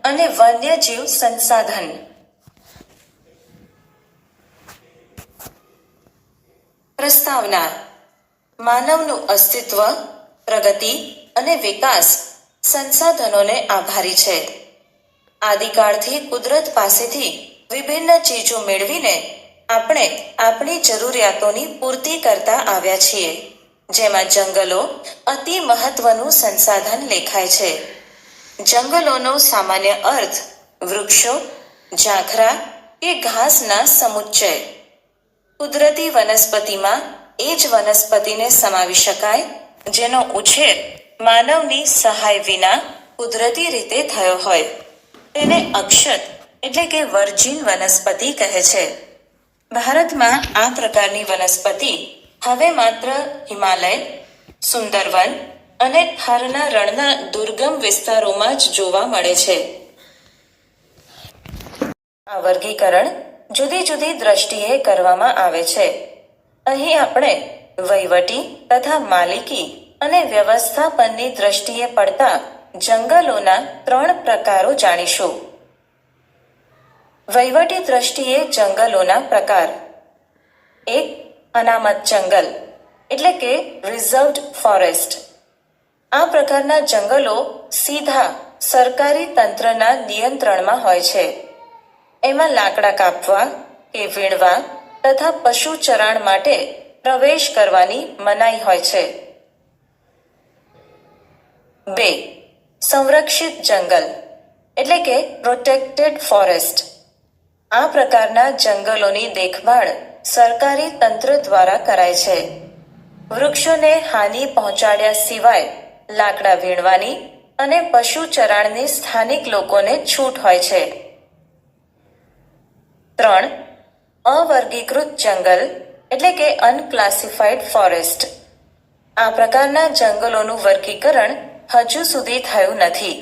અને વન્યજીવ સંસાધન. પ્રસ્તાવના: માનવનું અસ્તિત્વ, પ્રગતિ અને વિકાસ સંસાધનોને આભારી છે. આદિકાળથી કુદરત પાસેથી વિભિન્ન ચીજો મેળવીને આપણે આપણી જરૂરિયાતોની પૂર્તિ કરતા આવ્યા છીએ, જેમાં જંગલો અતિ મહત્વનું સંસાધન લેખાય છે. જંગલોનો સામાન્ય અર્થ વૃક્ષો, ઝાખરા કે ઘાસના સમુચ્ચય. કુદરતી વનસ્પતિમાં એ જ વનસ્પતિને સમાવી શકાય જેનો ઉછેર માનવની સહાય વિના કુદરતી રીતે થયો હોય. તેને અક્ષત એટલે કે વર્જિન વનસ્પતિ કહે છે. ભારતમાં આ પ્રકારની વનસ્પતિ હવે માત્ર હિમાલય, સુંદરવન અને થારના રણના દુર્ગમ વિસ્તારોમાં જ જોવા મળે છે. આ વર્ગીકરણ જુદી જુદી દ્રષ્ટિએ કરવામાં આવે છે. અહીં આપણે વહીવટી તથા માલિકી અને વ્યવસ્થાપનની દ્રષ્ટિએ પડતા જંગલોના 3 પ્રકારો જાણીશું. વહીવટી દ્રષ્ટિએ જંગલોના પ્રકાર. 1. અનામત જંગલ એટલે કે રિઝર્વ્ડ ફોરેસ્ટ. આ પ્રકારના જંગલો સીધા સરકારી તંત્રના નિયંત્રણમાં હોય છે. એમાં લાકડા કાપવા કે વીણવા તથા પશુ ચરાણ માટે પ્રવેશ કરવાની મનાઈ હોય છે. 2. સંરક્ષિત જંગલ એટલે કે પ્રોટેક્ટેડ ફોરેસ્ટ. આ પ્રકારના જંગલોની દેખભાળ સરકારી તંત્ર દ્વારા કરાય છે. વૃક્ષોને હાનિ પહોંચાડ્યા સિવાય લાકડા વીણવાની અને પશુ ચરાણની સ્થાનિક લોકોને છૂટ હોય છે. 3. અવર્ગીકૃત જંગલ એટલે કે અનક્લાસિફાઈડ ફોરેસ્ટ. આ પ્રકારના જંગલોનું વર્ગીકરણ હજુ સુધી થયું નથી.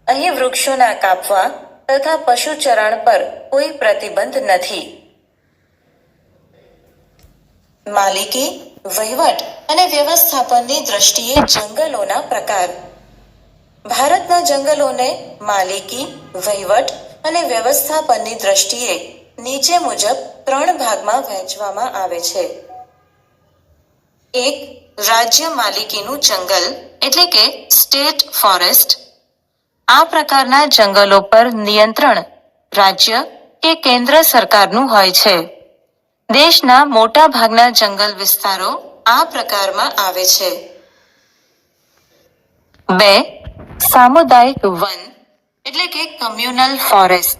અહીં વૃક્ષોના કાપવા તથા પશુ ચરાણ પર કોઈ પ્રતિબંધ નથી. માલિકી, વહીવટ અને વ્યવસ્થાપનની દ્રષ્ટિએ જંગલોના પ્રકાર. ભારતના જંગલોને માલિકી, વહીવટ અને વ્યવસ્થાપનની દ્રષ્ટિએ નીચે મુજબ 3 ભાગમાં વહેંચવામાં આવે છે. 1. રાજ્ય માલિકીનું જંગલ એટલે કે સ્ટેટ ફોરેસ્ટ. આ પ્રકારના જંગલો પર નિયંત્રણ રાજ્ય કે કેન્દ્ર સરકારનું હોય છે. દેશના મોટા ભાગના જંગલ વિસ્તારો આ પ્રકારમાં આવે છે. 2. સામુદાયિક વન એટલે કે કમ્યુનલ ફોરેસ્ટ.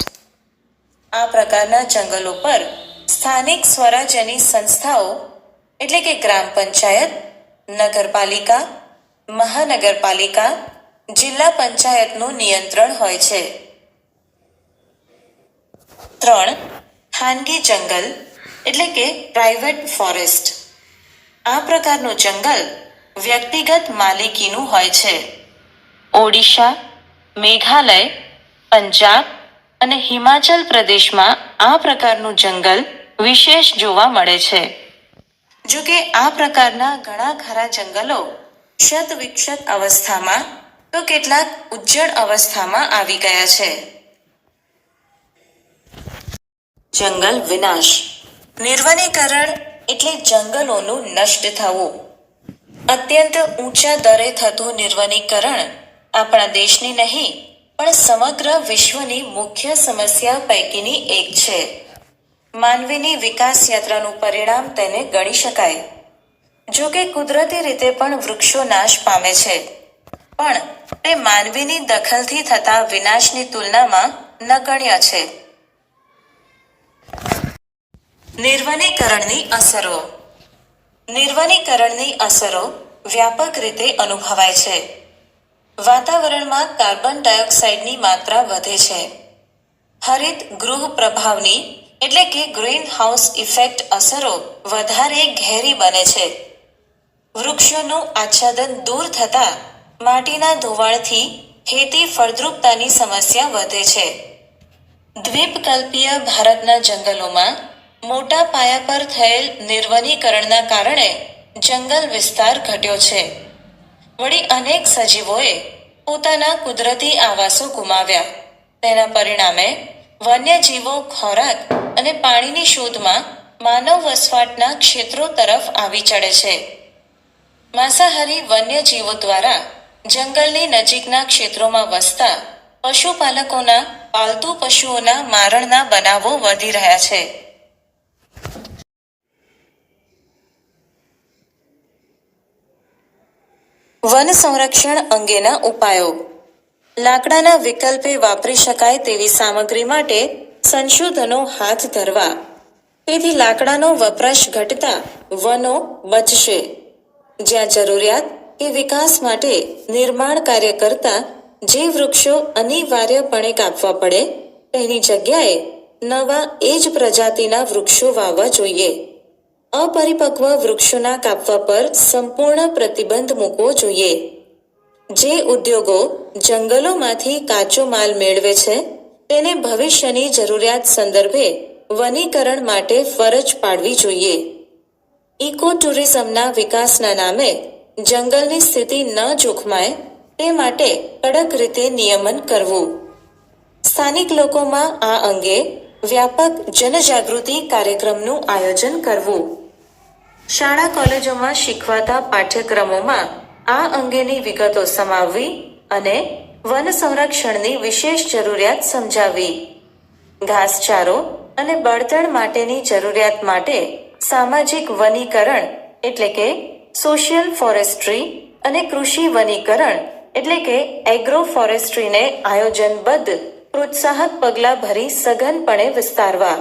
આ પ્રકારના જંગલો પર સ્થાનિક સ્વરાજ્યની સંસ્થાઓ એટલે કે ગ્રામ પંચાયત, નગરપાલિકા, મહાનગરપાલિકા, જિલ્લા પંચાયતનું નિયંત્રણ હોય છે. 3. ખાનગી જંગલ એટલે કે પ્રાઇવેટ ફોરેસ્ટ. આ પ્રકારનું જંગલ વ્યક્તિગત માલિકીનું હોય છે. ઓડિશા, મેઘાલય, પંજાબ અને હિમાચલ પ્રદેશમાં આ પ્રકારનું જંગલ વિશેષ જોવા મળે છે. જો કે આ પ્રકારના ઘણા ખરા જંગલો શત વિકસિત અવસ્થામાં તો કેટલાક ઉજ્જડ અવસ્થામાં આવી ગયા છે. જંગલ વિનાશ. નિર્વનીકરણ એટલે જંગલોનું નષ્ટ થવું. અત્યંત ઊંચા દરે થતું નિર્વનીકરણ આપણા દેશની નહીં પણ સમગ્ર વિશ્વની મુખ્ય સમસ્યા પૈકીની એક છે. માનવીની વિકાસ યાત્રાનું પરિણામ તેને ગણી શકાય. જો કે કુદરતી રીતે પણ વૃક્ષો નાશ પામે છે, પણ તે માનવીની દખલથી થતા વિનાશની તુલનામાં નગણ્ય છે. નિર્વનીકરણની અસરો. નિર્વનીકરણની અસરો વ્યાપક રીતે અનુભવાય છે. વાતાવરણમાં કાર્બન ડાયોક્સાઇડની માત્રા વધે છે. હરિત ગૃહ પ્રભાવની એટલે કે ગ્રીન હાઉસ ઇફેક્ટ અસરો વધારે ઘેરી બને છે. વૃક્ષોનું આચ્છાદન દૂર થતાં માટીના ધોવાણથી ખેતી ફળદ્રુપતાની સમસ્યા વધે છે. દ્વીપકલ્પીય ભારતના જંગલોમાં મોટા પાયા પર થયેલ નિર્વનીકરણના કારણે જંગલ વિસ્તાર ઘટ્યો છે. વળી અનેક સજીવોએ પોતાના કુદરતી આવાસો ગુમાવ્યા. તેના પરિણામે વન્યજીવો ખોરાક અને પાણીની શોધમાં માનવ વસવાટના ક્ષેત્રો તરફ આવી ચડે છે. માંસાહારી વન્યજીવો દ્વારા જંગલની નજીકના ક્ષેત્રોમાં વસતા પશુપાલકોના પાલતુ પશુઓના મારણના બનાવો વધી રહ્યા છે. વન સંરક્ષણ અંગેના ઉપાયો. લાકડાના વિકલ્પે વાપરી શકાય તેવી સામગ્રી માટે સંશોધનો હાથ ધરવા. તેથી લાકડાનો વપરાશ ઘટતા વનો બચશે. જ્યાં જરૂરિયાત કે વિકાસ માટે નિર્માણ કાર્ય કરતા જે વૃક્ષો અનિવાર્યપણે કાપવા પડે તેની જગ્યાએ નવા એ જ પ્રજાતિના વૃક્ષો વાવવા જોઈએ. અપરિપક્વ વૃક્ષોના કાપવા પર સંપૂર્ણ પ્રતિબંધ મૂકવો જોઈએ. જે ઉદ્યોગો જંગલોમાંથી કાચો માલ મેળવે છે તેને ભવિષ્યની જરૂરિયાત સંદર્ભે વનીકરણ માટે ફરજ પાડવી જોઈએ. ઇકો ટુરિઝમના વિકાસના નામે જંગલની સ્થિતિ ન જોખમાય તે માટે કડક રીતે નિયમન કરવું. સ્થાનિક લોકોમાં આ અંગે વ્યાપક જનજાગૃતિ કાર્યક્રમનું આયોજન કરવું. શાળા કોલેજોમાં શીખવાતા પાઠ્યક્રમોમાં આ અંગેની વિગતો સમાવવી અને વન સંરક્ષણની વિશેષ જરૂરિયાત સમજાવવી. ઘાસચારો અને બળતણ માટેની જરૂરિયાત માટે સામાજિક વનીકરણ એટલે કે સોશિયલ ફોરેસ્ટ્રી અને કૃષિ વનીકરણ એટલે કે એગ્રો ફોરેસ્ટ્રીને આયોજનબદ્ધ પ્રોત્સાહક પગલાં ભરી સઘનપણે વિસ્તારવા.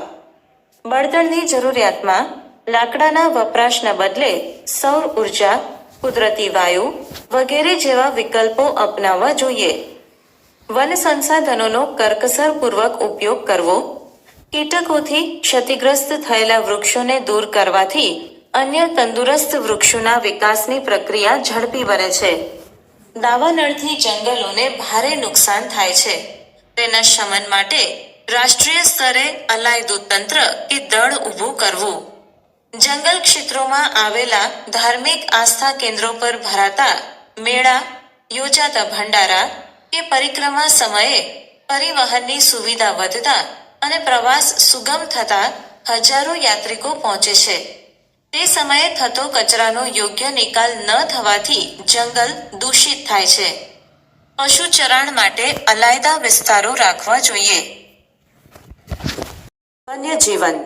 બળતણની જરૂરિયાતમાં લાકડાના વપરાશના બદલે સૌર ઉર્જા, કુદરતી વાયુ વગેરે જેવા વિકલ્પો અપનાવવા જોઈએ. વન સંસાધનોનો કરકસરપૂર્વક ઉપયોગ કરવો. કીટકોથી ક્ષતિગ્રસ્ત થયેલા વૃક્ષોને દૂર કરવાથી અન્ય તંદુરસ્ત વૃક્ષોના વિકાસની પ્રક્રિયા ઝડપી બને છે. દાવાનળથી જંગલોને ભારે નુકસાન થાય છે. તેના શમન માટે રાષ્ટ્રીય સ્તરે અલાયદું તંત્ર કે દળ ઊભું કરવું. જંગલ ક્ષેત્રોમાં આવેલા ધાર્મિક આસ્થા કેન્દ્રો પર ભરાતા મેળા, યોજાતા ભંડારા કે પરિક્રમા સમયે પરિવહનની સુવિધા વધતા અને પ્રવાસ સુગમ થતા હજારો યાત્રિકો પહોંચે છે. તે સમયે થતો કચરાનો યોગ્ય નિકાલ ન થવાથી જંગલ દૂષિત થાય છે. પશુ ચરાણ માટે અલાયદા વિસ્તારો રાખવા જોઈએ. વન્યજીવન.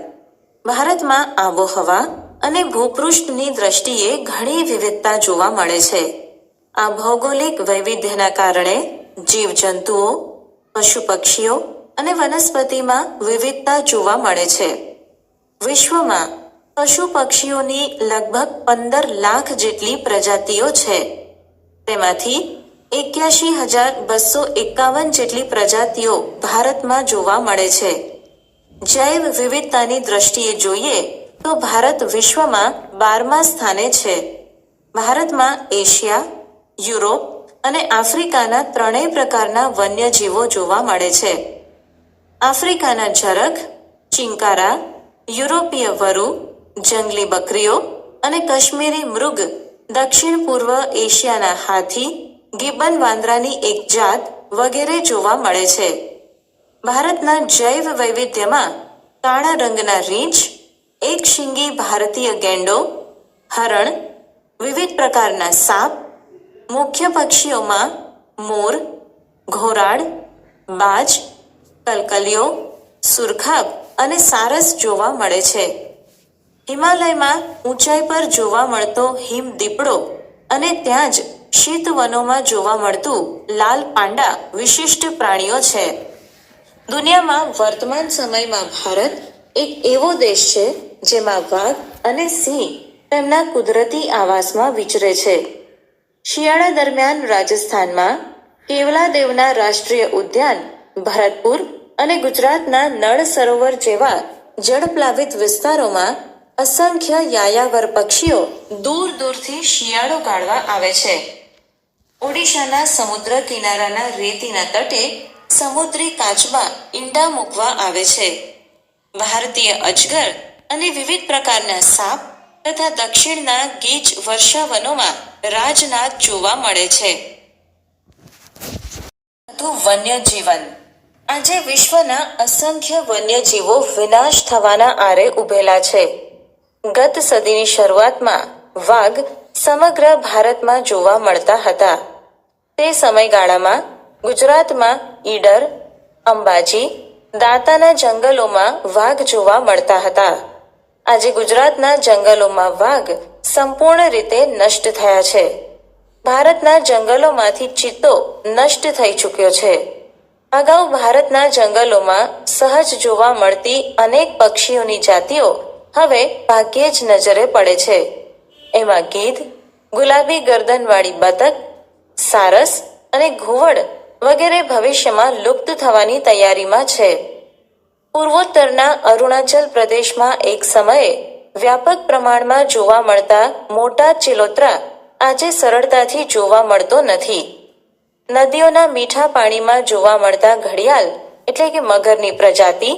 ભારતમાં આબોહવા અને ભૂપૃષ્ઠની દ્રષ્ટિએ ઘણી વિવિધતા જોવા મળે છે. આ ભૌગોલિક વૈવિધ્યના કારણે જીવજંતુઓ, પશુ પક્ષીઓ અને વનસ્પતિમાં વિવિધતા જોવા મળે છે. વિશ્વમાં પશુ પક્ષીઓની લગભગ 15 લાખ જેટલી પ્રજાતિઓ છે. તેમાંથી 81,251 જેટલી પ્રજાતિઓ ભારતમાં જોવા મળે છે. જૈવ વિવિધતાની દ્રષ્ટિએ જોઈએ તો ભારત વિશ્વમાં 12મા સ્થાને છે. ભારતમાં એશિયા, યુરોપ અને આફ્રિકાના 3 પ્રકારના વન્યજીવો જોવા મળે છે. આફ્રિકાના ઝરખ, ચિંકારા, યુરોપીય વરુ, જંગલી બકરીઓ અને કાશ્મીરી મૃગ, દક્ષિણ પૂર્વ એશિયાના હાથી, ગિબન વાંદરાની એક જાત વગેરે જોવા મળે છે. ભારતના જૈવ વૈવિધ્યમાં કાળા રંગના રીંછ, એક શીંગી ભારતીય ગેંડો, હરણ, વિવિધ પ્રકારના સાપ, મુખ્ય પક્ષીઓમાં મોર, ઘોરાડ, બાજ, કલકલિયો, સુરખાબ અને સારસ જોવા મળે છે. હિમાલયમાં ઊંચાઈ પર જોવા મળતો હિમ દીપડો અને ત્યાં જ શીતવનોમાં જોવા મળતું લાલ પાંડા વિશિષ્ટ પ્રાણીઓ છે. દુનિયામાં વર્તમાન સમયમાં ભારત એક એવો દેશ છે જેમાં વાઘ અને સિંહ તેમના કુદરતી આવાસમાં વિચરે છે. શિયાળા દરમિયાન રાજસ્થાનમાં કેવલાદેવના રાષ્ટ્રીય ઉદ્યાન, ભરતપુર અને ગુજરાતના નળ સરોવર જેવા જળપ્લાવિત વિસ્તારોમાં અસંખ્ય યાયાવર પક્ષીઓ દૂર દૂરથી શિયાળો ગાળવા આવે છે. ઓડિશાના સમુદ્ર કિનારાના રેતીના તટે સમુદ્રી કાચબા ઈંડા મૂકવા આવે છે. ભારતીય અજગર અને વિવિધ પ્રકારના સાપ તથા દક્ષિણના ગીચ વર્ષાવનોમાં રાજનાગ જોવા મળે છે. વન્યજીવન. આજે વિશ્વના અસંખ્ય વન્યજીવો વિનાશ થવાના આરે ઉભેલા છે. ગત સદીની શરૂઆતમાં વાઘ સમગ્ર ભારતમાં જોવા મળતા હતા. તે સમયગાળામાં ગુજરાતમાં ઈડર, અંબાજી, દાંતાના જંગલોમાં વાઘ જોવા મળતા હતા. આજે ગુજરાતના જંગલોમાં વાઘ સંપૂર્ણ રીતે નષ્ટ થયા છે. ભારતના જંગલોમાંથી ચિત્તો નષ્ટ થઈ ચૂક્યો છે. અગાઉ ભારતના જંગલોમાં સહજ જોવા મળતી અનેક પક્ષીઓની જાતિઓ હવે ભાગ્યે જ નજરે પડે છે. એમાં ગીધ, ગુલાબી ગરદનવાળી બતક, સારસ અને ઘુવડ વગેરે ભવિષ્યમાં લુપ્ત થવાની તૈયારીમાં છે. પૂર્વોત્તરના અરુણાચલ પ્રદેશમાં એક સમયે વ્યાપક પ્રમાણમાં જોવા મળતા મોટા ચિલોત્રા આજે સરળતાથી જોવા મળતો નથી. નદીઓના મીઠા પાણીમાં જોવા મળતા ઘડિયાળ એટલે કે મગરની પ્રજાતિ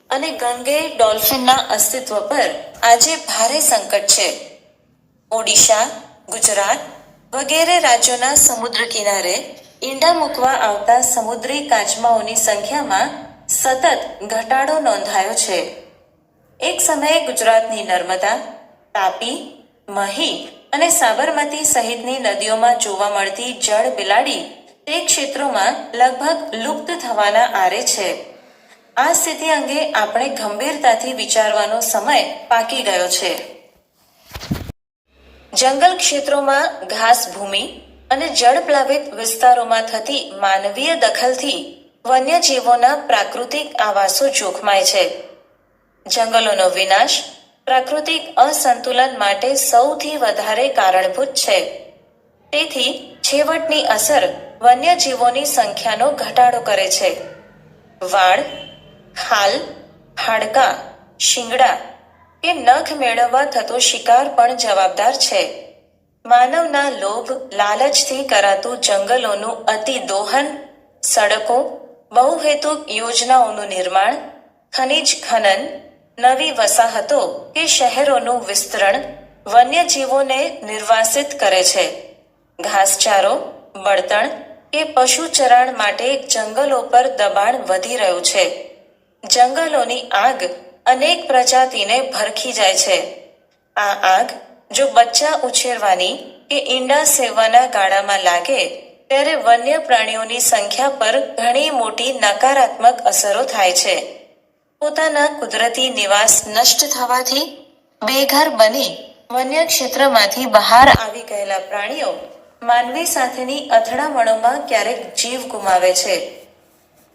અને ગંગેય ડોલ્ફિનના અસ્તિત્વ પર આજે ભારે સંકટ છે. ઓડિશા, ગુજરાત વગેરે રાજ્યોના સમુદ્ર કિનારે ઈંડા મૂકવા આવતા સમુદ્રી કાચબાઓની સંખ્યામાં સતત ઘટાડો નોંધાયો છે. એક સમયે ગુજરાતની નર્મદા, તાપી, મહી અને સાબરમતી સહિતની નદીઓમાં જોવા મળતી જળ બિલાડી તે ક્ષેત્રોમાં લગભગ લુપ્ત થવાના આરે છે. આ સ્થિતિ અંગે આપણે ગંભીરતાથી વિચારવાનો સમય પાકી ગયો છે. જંગલ ક્ષેત્રોમાં ઘાસભૂમિ અને જળપ્લાવિત વિસ્તારોમાં થતી માનવીય દખલથી વન્યજીવોના પ્રાકૃતિક આવાસો જોખમાય છે. જંગલોનો વિનાશ પ્રાકૃતિક અસંતુલન માટે સૌથી વધારે કારણભૂત છે. તેથી છેવટની અસર વન્યજીવોની સંખ્યાનો ઘટાડો કરે છે. વાળ, ખાલ, હાડકાં, શિંગડા કે નખ મેળવવા થતો શિકાર પણ જવાબદાર છે. માનવના લોભ લાલચથી કરાતું જંગલોનું અતિદોહન, સડકો, બહુહેતુક યોજનાઓનું નિર્માણ, ખનિજ ખનન, નવી વસાહતો કે શહેરોનું વિસ્તરણ વન્યજીવોને નિર્વાસિત કરે છે. ઘાસચારો, બળતણ કે પશુચરાણ માટે જંગલો પર દબાણ વધી રહ્યું છે. જંગલોની આગ અનેક પ્રજાતિને ભરખી જાય છે. આ આગ જો બચ્ચા ઉછેરવાની કે ઈંડા સેવવાના ગાળામાં લાગે ત્યારે વન્ય પ્રાણીઓની સંખ્યા પર ઘણી મોટી નકારાત્મક અસરો થાય છે. પોતાના કુદરતી નિવાસ નષ્ટ થવાથી બેઘર બની વન્ય ક્ષેત્રમાંથી બહાર આવી ગયેલા પ્રાણીઓ માનવી સાથેની અથડામણોમાં ક્યારેક જીવ ગુમાવે છે.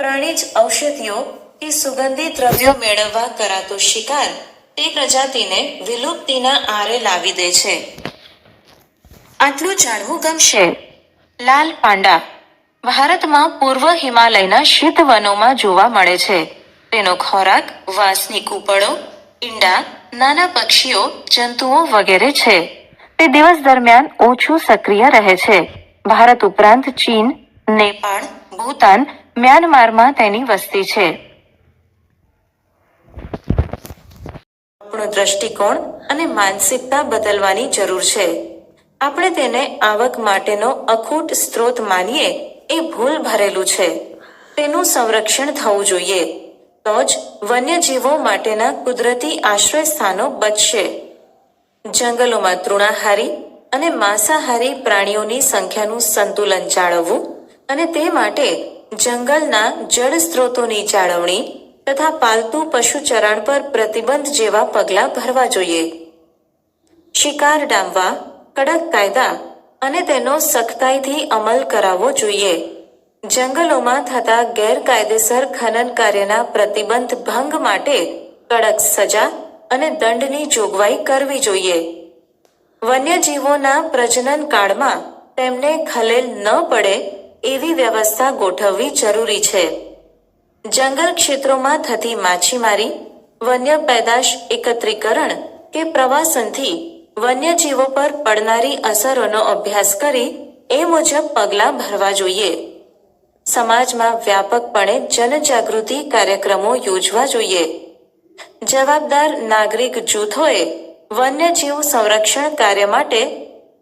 પ્રાણીજ ઔષધિઓ કે સુગંધી દ્રવ્યો મેળવવા કરાતો શિકાર તે પ્રજાતિને વિલુપ્તિના આરે લાવી દે છે. આટલું જાણવું ગમશે. લાલ પાંડા ભારતમાં પૂર્વ હિમાલયના શીત વનોમાં જોવા મળે છે. તેનો ખોરાક વાંસની કૂપળો, ઈંડા, નાના પક્ષીઓ, જંતુઓ વગેરે છે. તે દિવસ દરમિયાન ઓછું સક્રિય રહે છે. ભારત ઉપરાંત ચીન, નેપાળ, ભૂતાન, મ્યાનમારમાં તેની વસ્તી છે. આપણો દ્રષ્ટિકોણ અને માનસિકતા બદલવાની જરૂર છે. આપણે તેને આવક માટેનો અખૂટ સ્ત્રોત માનીએ એ ભૂલ ભરેલું છે. તેનું સંરક્ષણ થવું જોઈએ. તો જ વન્યજીવો માટેના કુદરતી આશ્રય સ્થાનો બચશે. જંગલોમાં તૃણાહારી અને માંસાહારી પ્રાણીઓની સંખ્યાનું સંતુલન જાળવવું અને તે માટે જંગલના જળ સ્ત્રોતોની જાળવણી તથા પાલતુ પશુ ચરાણ પર પ્રતિબંધ જેવા પગલાં ભરવા જોઈએ. શિકાર ડામવા કડક કાયદા અને તેનો સખ્તાઈથી અમલ કરાવવો જોઈએ. જંગલોમાં થતા ગેરકાયદેસર ખનન કાર્યના પ્રતિબંધ ભંગ માટે કડક સજા અને દંડની જોગવાઈ કરવી જોઈએ. વન્યજીવોના પ્રજનન કાળમાં તેમને ખલેલ ન પડે એવી વ્યવસ્થા ગોઠવવી જરૂરી છે. જંગલ ક્ષેત્રોમાં થતી માછીમારી, વન્ય પેદાશ એકત્રીકરણ કે પ્રવાસનથી વન્યજીવો પર પડનારી અસરોનો અભ્યાસ કરી એ મુજબ પગલાં ભરવા જોઈએ. સમાજમાં વ્યાપકપણે જનજાગૃતિ કાર્યક્રમો યોજવા જોઈએ. જવાબદાર નાગરિક જૂથોએ વન્યજીવ સંરક્ષણ કાર્ય માટે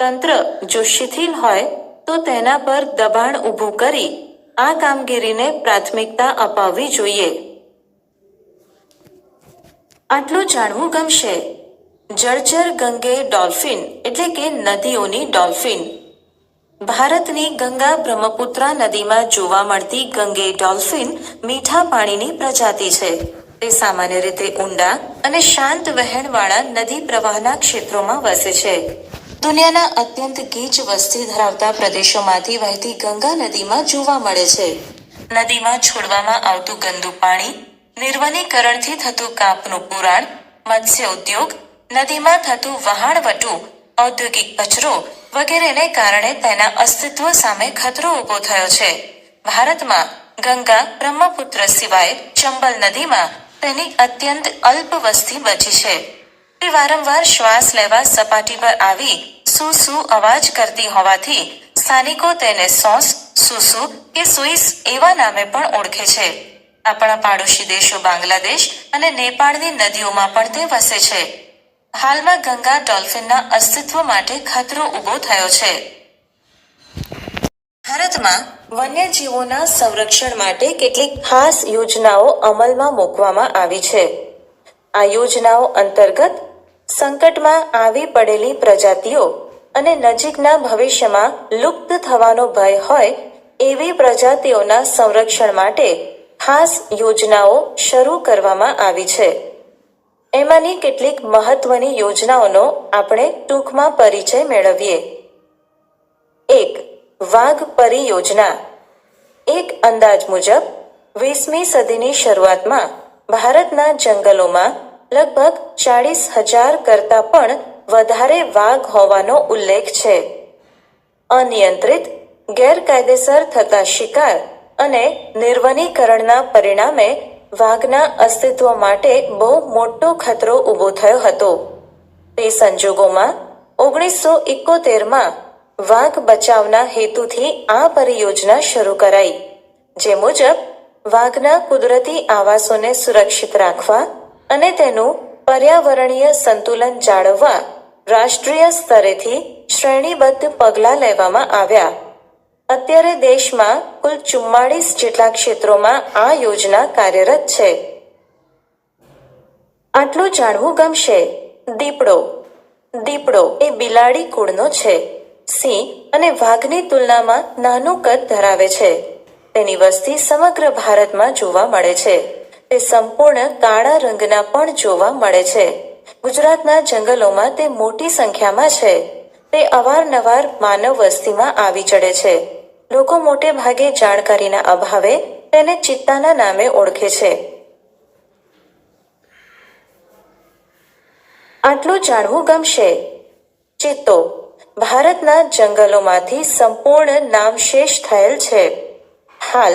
તંત્ર જો શિથિલ હોય તો તેના પર દબાણ ઊભું કરી આ કામગીરીને પ્રાથમિકતા અપાવવી જોઈએ. આટલું જાણવું ગમશે. જળચર ગંગે ડોલ્ફિન એટલે કે નદીઓની ડોલ્ફિન. ભારતની ગંગા બ્રહ્મપુત્રા નદીમાં જોવા મળતી ગંગે ડોલ્ફિન મીઠા પાણીની પ્રજાતિ છે. તે સામાન્ય રીતે ઊંડા અને શાંત વહેણવાળા નદી પ્રવાહના ક્ષેત્રોમાં વસે છે. દુનિયાના અત્યંત ગીચ વસ્તી ધરાવતા પ્રદેશોમાંથી વહેતી ગંગા નદીમાં જોવા મળે છે. નદીમાં છોડવામાં આવતું ગંદુ પાણી, નિર્વનીકરણથી થતું કાપનું પુરાણ, મત્સ્ય ઉદ્યોગ, નદીમાં થતું વહાણવટું, ઔદ્યોગિક કચરો વગેરેને કારણે તેના અસ્તિત્વ સામે ખતરો ઊભો થયો છે. ભારતમાં ગંગા બ્રહ્મપુત્ર સિવાય ચંબલ નદીમાં તેની અત્યંત અલ્પ વસ્તી બચી છે. તે વારંવાર શ્વાસ લેવા સપાટી પર આવી સુ અવાજ કરતી હોવાથી સ્થાનિકો તેને સોસ, સુસુ કે સુઈસ એવા નામે પણ ઓળખે છે. આપણા પાડોશી દેશો બાંગ્લાદેશ અને નેપાળની નદીઓમાં પણ તે વસે છે. હાલમાં ગંગા ડોલ્ફિનના અસ્તિત્વ માટે ખતરો ઊભો થયો છે. ભારતમાં વન્યજીવોના સંરક્ષણ માટે કેટલીક ખાસ યોજનાઓ અમલમાં મૂકવામાં આવી છે. આ યોજનાઓ અંતર્ગત સંકટમાં આવી પડેલી પ્રજાતિઓ અને નજીકના ભવિષ્યમાં લુપ્ત થવાનો ભય હોય એવી પ્રજાતિઓના સંરક્ષણ માટે ખાસ યોજનાઓ શરૂ કરવામાં આવી છે. એમાંની કેટલીક મહત્વની યોજનાઓનો આપણે ટૂંકમાં પરિચય મેળવીએ. 1. વાઘ પરિયોજના. એક અંદાજ મુજબ 20મી સદીની શરૂઆતમાં ભારતના જંગલોમાં લગભગ 40,000 કરતાં પણ વધારે વાઘ હોવાનો ઉલ્લેખ છે. અનિયંત્રિત, ગેરકાયદેસર થતા શિકાર અને નિર્વનીકરણના પરિણામે વાઘના અસ્તિત્વ માટે બહુ મોટો ખતરો ઊભો થયો હતો. તે સંજોગોમાં 1971માં વાઘ બચાવના હેતુથી આ પરિયોજના શરૂ કરાઈ, જે મુજબ વાઘના કુદરતી આવાસોને સુરક્ષિત રાખવા અને તેનું પર્યાવરણીય સંતુલન જાળવવા રાષ્ટ્રીય સ્તરેથી શ્રેણીબદ્ધ પગલાં લેવામાં આવ્યા. અત્યારે દેશમાં કુલ 44 જેટલા ક્ષેત્રોમાં આ યોજના કાર્યરત છે. આટલું જાણવું ગમશે. દીપડો. દીપડો એ બિલાડી કુળનો છે. સિંહ અને વાઘની તુલનામાં નાનું કદ ધરાવે છે. તેની વસ્તી સમગ્ર ભારતમાં જોવા મળે છે. તે સંપૂર્ણ કાળા રંગના પણ જોવા મળે છે. ગુજરાતના જંગલોમાં તે મોટી સંખ્યામાં છે. તે અવારનવાર માનવ વસ્તીમાં આવી ચડે છે. લોકો મોટે ભાગે જાણકારીના અભાવે તેને ચિત્તાના નામે ઓળખે છે. આટલું જાણવું ગમશે. ચિત્તો ભારતના જંગલોમાંથી સંપૂર્ણ નામશેષ થયેલ છે. હાલ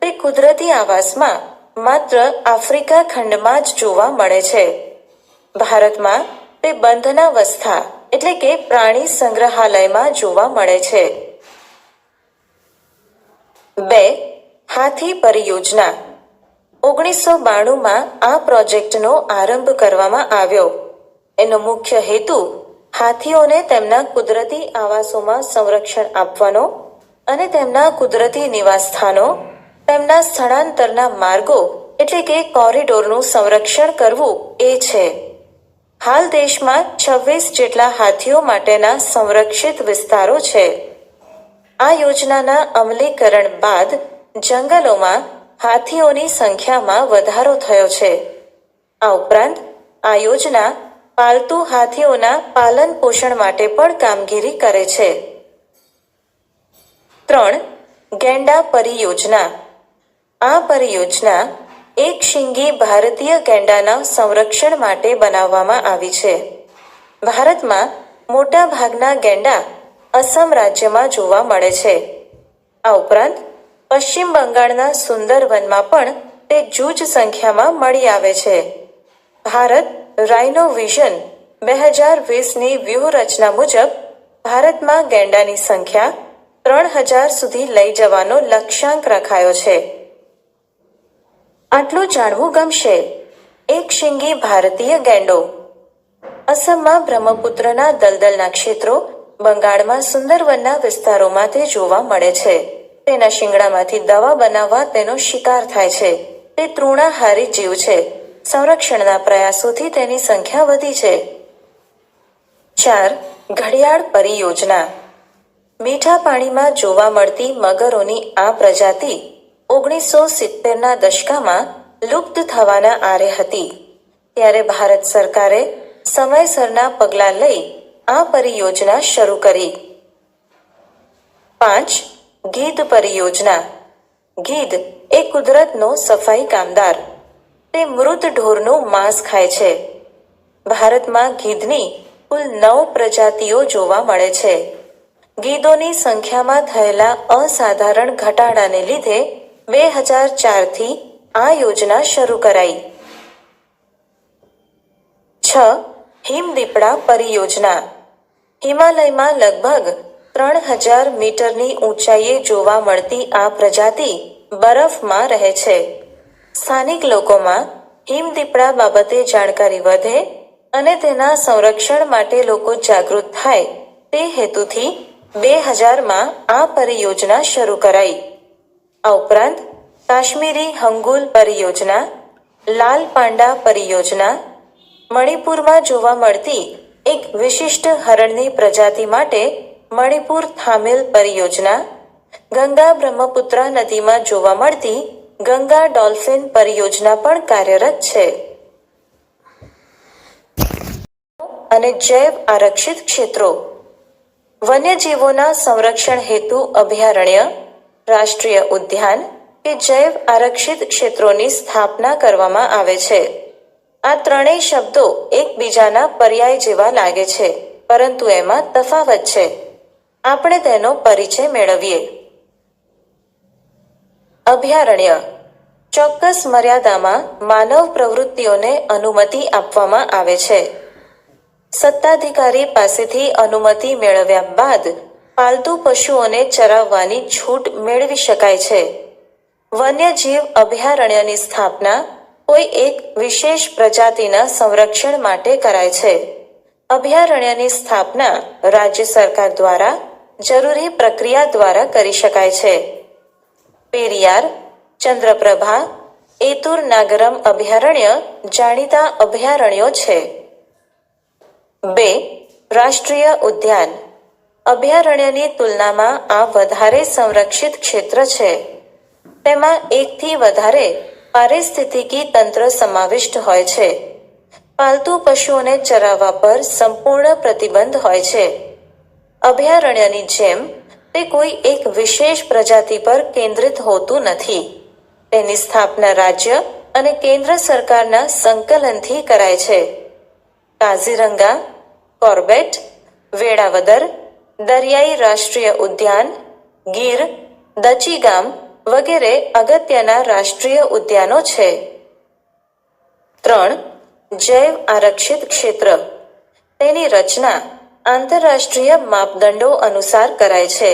તે કુદરતી આવાસમાં માત્ર આફ્રિકા ખંડમાં જ જોવા મળે છે. ભારતમાં તે બંધનાવસ્થા એટલે કે પ્રાણી સંગ્રહાલયમાં જોવા મળે છે. 2. હાથી પરિયોજના. 1992માં આ પ્રોજેક્ટનો આરંભ કરવામાં આવ્યો. એનો મુખ્ય હેતુ હાથીઓને તેમના કુદરતી આવાસોમાં સંરક્ષણ આપવાનો અને તેમના કુદરતી નિવાસસ્થાનો, તેમના સ્થળાંતરના માર્ગો એટલે કે કોરિડોરનું સંરક્ષણ કરવું એ છે. હાલ દેશમાં 26 જેટલા હાથીઓ માટેના સંરક્ષિત વિસ્તારો છે. આ યોજનાના અમલીકરણ બાદ જંગલોમાં હાથીઓની સંખ્યામાં વધારો થયો છે. આ ઉપરાંત આ યોજના પાલતુ હાથીઓના પાલન પોષણ માટે પણ કામગીરી કરે છે. 3. ગેંડા પરિયોજના. આ પરિયોજના એક શીંગી ભારતીય ગેંડાના સંરક્ષણ માટે બનાવવામાં આવી છે. ભારતમાં મોટા ભાગના ગેંડા અસમ રાજ્યમાં જોવા મળે છે. આ ઉપરાંત પશ્ચિમ બંગાળના સુંદરવનમાં પણ તે જૂજ સંખ્યામાં મળી આવે છે. ભારત રાઇનો વિઝન 2020ની વ્યૂહરચના મુજબ ભારતમાં ગેંડાની સંખ્યા 3,000 સુધી લઈ જવાનો લક્ષ્યાંક રખાયો છે. આટલું જાણવું ગમશે. એક શીંગી ભારતીય ગેંડો. અસમમાં બ્રહ્મપુત્રના દલદલના ક્ષેત્રો, બંગાળમાં સુંદરવનના વિસ્તારોમાં તે જોવા મળે છે. તેના શિંગડામાંથી દવા બનાવવા તેનો શિકાર થાય છે. તે તૃણાહારી જીવ છે. સંરક્ષણના પ્રયાસોથી તેની સંખ્યા વધી છે. 4. ઘડિયાળ પરિયોજના. મીઠા પાણીમાં જોવા મળતી મગરોની આ પ્રજાતિ 1970ના દશકામાં લુપ્ત થવાના આરે હતી. ત્યારે ભારત સરકારે સમયસરના પગલાં લઈ આ પરિયોજના શરૂ કરી. 5. ગીધ પરિયોજના. ગીધ એ કુદરતનો સફાઈ કામદાર. તે મૃત ઢોરનું માંસ ખાય છે. ભારતમાં ગીધની કુલ 9 પ્રજાતિઓ જોવા મળે છે. ગીધોની સંખ્યામાં થયેલા અસાધારણ ઘટાડાને લીધે 2004થી આ યોજના શરૂ કરાઈ. 6. હિમદીપડા પરિયોજના. હિમાલયમાં લગભગ 3000 મીટરની ઊંચાઈએ જોવા મળતી આ પ્રજાતિ બરફમાં રહે છે. સ્થાનિક લોકોમાં હિમદીપડા બાબતે જાણકારી વધે અને તેના સંરક્ષણ માટે લોકો જાગૃત થાય તે હેતુથી 2000માં આ પરિયોજના શરૂ કરાઈ. આ ઉપરાંત કાશ્મીરી હંગુલ પરિયોજના, લાલ પાંડા પરિયોજના, મણિપુરમાં જોવા મળતી એક વિશિષ્ટ હરણની પ્રજાતિ માટે મણિપુર થામિલ પરિયોજના, ગંગા બ્રહ્મપુત્રા નદીમાં જોવા મળતી ગંગા ડોલ્ફિન પરિયોજના પણ કાર્યરત છે. અને જૈવ આરક્ષિત ક્ષેત્રો. વન્યજીવોના સંરક્ષણ હેતુ અભયારણ્ય, રાષ્ટ્રીય ઉદ્યાન કે જૈવ આરક્ષિત ક્ષેત્રોની સ્થાપના કરવામાં આવે છે. આ ત્રણેય શબ્દો એકબીજાના પર્યાય જેવા લાગે છે, પરંતુ એમાં તફાવત છે. આપણે તેનો પરિચય મેળવીએ. અભયારણ્ય ચોક્કસ મર્યાદામાં માનવ પ્રવૃત્તિઓને અનુમતિ આપવામાં આવે છે. સત્તાધિકારી પાસેથી અનુમતિ મેળવ્યા બાદ પાલતુ પશુઓને ચરાવવાની છૂટ મેળવી શકાય છે. વન્યજીવ અભયારણ્યની સ્થાપના કોઈ એક વિશેષ પ્રજાતિના સંરક્ષણ માટે કરાય છે. અભયારણ્યની સ્થાપના રાજ્ય સરકાર દ્વારા જરૂરી પ્રક્રિયા દ્વારા કરી શકાય છે. પેરિયાર, ચંદ્રપ્રભા, એતુર નાગરમ અભયારણ્ય જાણીતા અભયારણ્યો છે. 2. રાષ્ટ્રીય ઉદ્યાન. અભયારણ્યની તુલનામાં આ વધારે સંરક્ષિત ક્ષેત્ર છે. તેમાં એકથી વધારે પારિસ્થિતિકી તંત્ર સમાવિષ્ટ હોય છે. પાલતુ પશુઓને ચરાવવા પર સંપૂર્ણ પ્રતિબંધ હોય છે. અભયારણ્યની જેમ તે કોઈ એક વિશેષ પ્રજાતિ પર કેન્દ્રિત હોતું નથી. તેની સ્થાપના રાજ્ય અને કેન્દ્ર સરકારના સંકલનથી કરાય છે. કાઝીરંગા, કોર્બેટ, વેળાવદર, દરિયાઈ રાષ્ટ્રીય ઉદ્યાન, ગીર, દચીગામ વગેરે અગત્યના રાષ્ટ્રીય ઉદ્યાનો છે. 3. જૈવ આરક્ષિત ક્ષેત્ર. તેની રચના આંતરરાષ્ટ્રીય માપદંડો અનુસાર કરાય છે.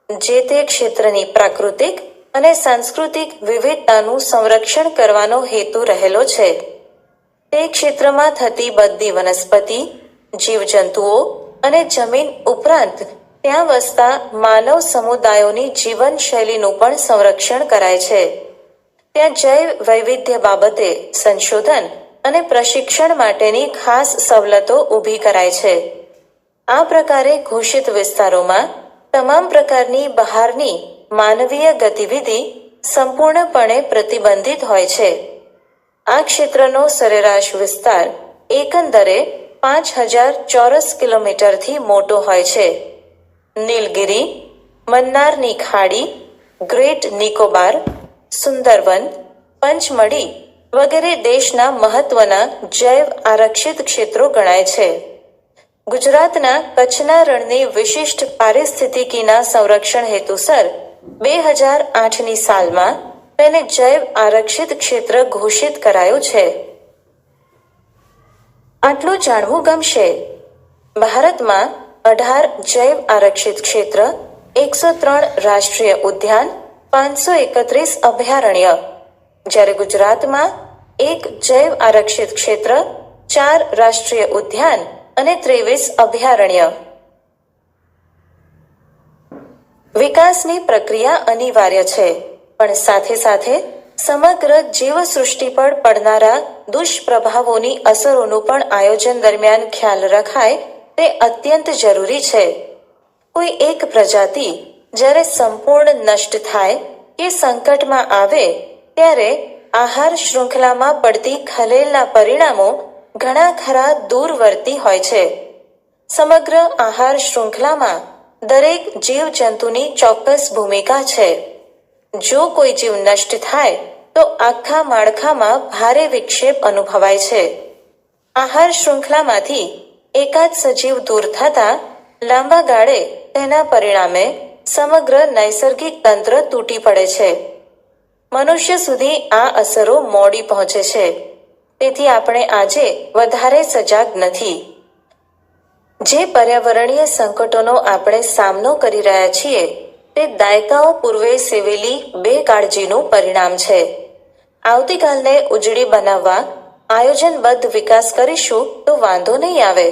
જે તે ક્ષેત્રની પ્રાકૃતિક અને સાંસ્કૃતિક વિવિધતાનું સંરક્ષણ કરવાનો હેતુ રહેલો છે. તે ક્ષેત્રમાં થતી બધી વનસ્પતિ, જીવજંતુઓ અને જમીન ઉપરાંત ત્યાં વસતા માનવ સમુદાયોની જીવનશૈલીનું પણ સંરક્ષણ કરાય છે. ત્યાં જૈવ વૈવિધ્ય બાબતે સંશોધન અને પ્રશિક્ષણ માટેની ખાસ સવલતો ઊભી કરાય છે. આ પ્રકારે ઘોષિત વિસ્તારોમાં તમામ પ્રકારની બહારની માનવીય ગતિવિધિ સંપૂર્ણપણે પ્રતિબંધિત હોય છે. આ ક્ષેત્રનો સરેરાશ વિસ્તાર એકંદરે 5000 ચોરસ કિલોમીટરથી મોટો હોય છે. નીલગિરી, મન્નારની ખાડી, ગ્રેટ નિકોબાર, સુંદરવન, પંચમઢી વગેરે દેશના મહત્વના જૈવ આરક્ષિત ક્ષેત્રો ગણાય છે. ગુજરાતના કચ્છના રણની વિશિષ્ટ પારિસ્થિતિકીના સંરક્ષણ હેતુસર 2008ની સાલમાં તેને જૈવ આરક્ષિત ક્ષેત્ર ઘોષિત કરાયું છે. આટલું જાણવું ગમશે. ભારતમાં 18 જૈવ આરક્ષિત ક્ષેત્ર, 103 રાષ્ટ્રીય ઉદ્યાન, 531 અભયારણ્ય, જ્યારે ગુજરાતમાં 1 જૈવ આરક્ષિત ક્ષેત્ર, 4 રાષ્ટ્રીય ઉદ્યાન અને 23 અભયારણ્ય. વિકાસની પ્રક્રિયા અનિવાર્ય છે, પણ સાથે સાથે સમગ્ર જીવસૃષ્ટિ પર પડનારા દુષ્પ્રભાવોની અસરોનું પણ આયોજન દરમિયાન ખ્યાલ રખાય તે અત્યંત જરૂરી છે. કોઈ એક પ્રજાતિ જ્યારે સંપૂર્ણ નષ્ટ થાય કે સંકટમાં આવે ત્યારે આહાર શૃંખલામાં પડતી ખલેલના પરિણામો ઘણા ખરા દૂરવર્તી હોય છે. સમગ્ર આહાર શૃંખલામાં દરેક જીવજંતુની ચોક્કસ ભૂમિકા છે. જો કોઈ જીવ નષ્ટ થાય તો આખા માળખામાં ભારે વિક્ષેપ અનુભવાય છે. આહાર શૃંખલામાંથી એકાદ સજીવ દૂર થતા લાંબા ગાળે તેના પરિણામે સમગ્ર નૈસર્ગિક તંત્ર તૂટી પડે છે. મનુષ્ય સુધી આ અસરો મોડી પહોંચે છે. તેથી આપણે આજે વધારે સજાગ નથી. જે પર્યાવરણીય સંકટોનો આપણે સામનો કરી રહ્યા છીએ તે દાયકાઓ પૂર્વે સેવેલી બેકાળજીનું પરિણામ છે. આવતીકાલને ઉજળી બનાવવા આયોજનબદ્ધ વિકાસ કરીશું તો વાંધો નહીં આવે.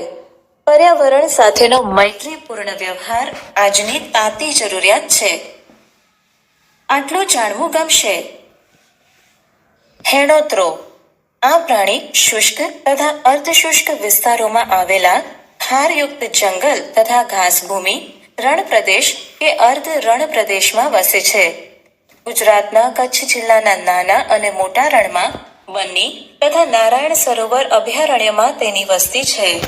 પર્યાવરણ સાથેનો મૈત્રીપૂર્ણ વ્યવહાર આજની તાતી જરૂરિયાત છે. આટલું જાણવું ગમશે. હેણોત્રો. આ પ્રાણી શુષ્ક તથા અર્ધશુષ્ક વિસ્તારોમાં આવેલા ખારયુક્ત જંગલ તથા ઘાસભૂમિ, રણ પ્રદેશ કે અર્ધ રણ પ્રદેશમાં વસે છે. ગુજરાતના કચ્છ જિલ્લાના નાના અને મોટા રણમાં, બન્ની તથા નારાયણ સરોવર અભયારણ્યમાં તેની વસ્તી છે.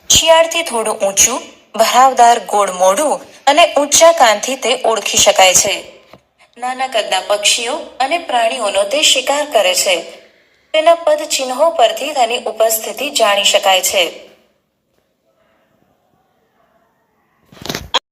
શિયાળથી થોડું ઊંચું, ભરાવદાર ગોળ મોઢું અને ઊંચા કાનથી તે ઓળખી શકાય છે. નાના કદના પક્ષીઓ અને પ્રાણીઓનો તે શિકાર કરે છે. તેના પદચિહ્નો પરથી તેની ઉપસ્થિતિ જાણી શકાય છે.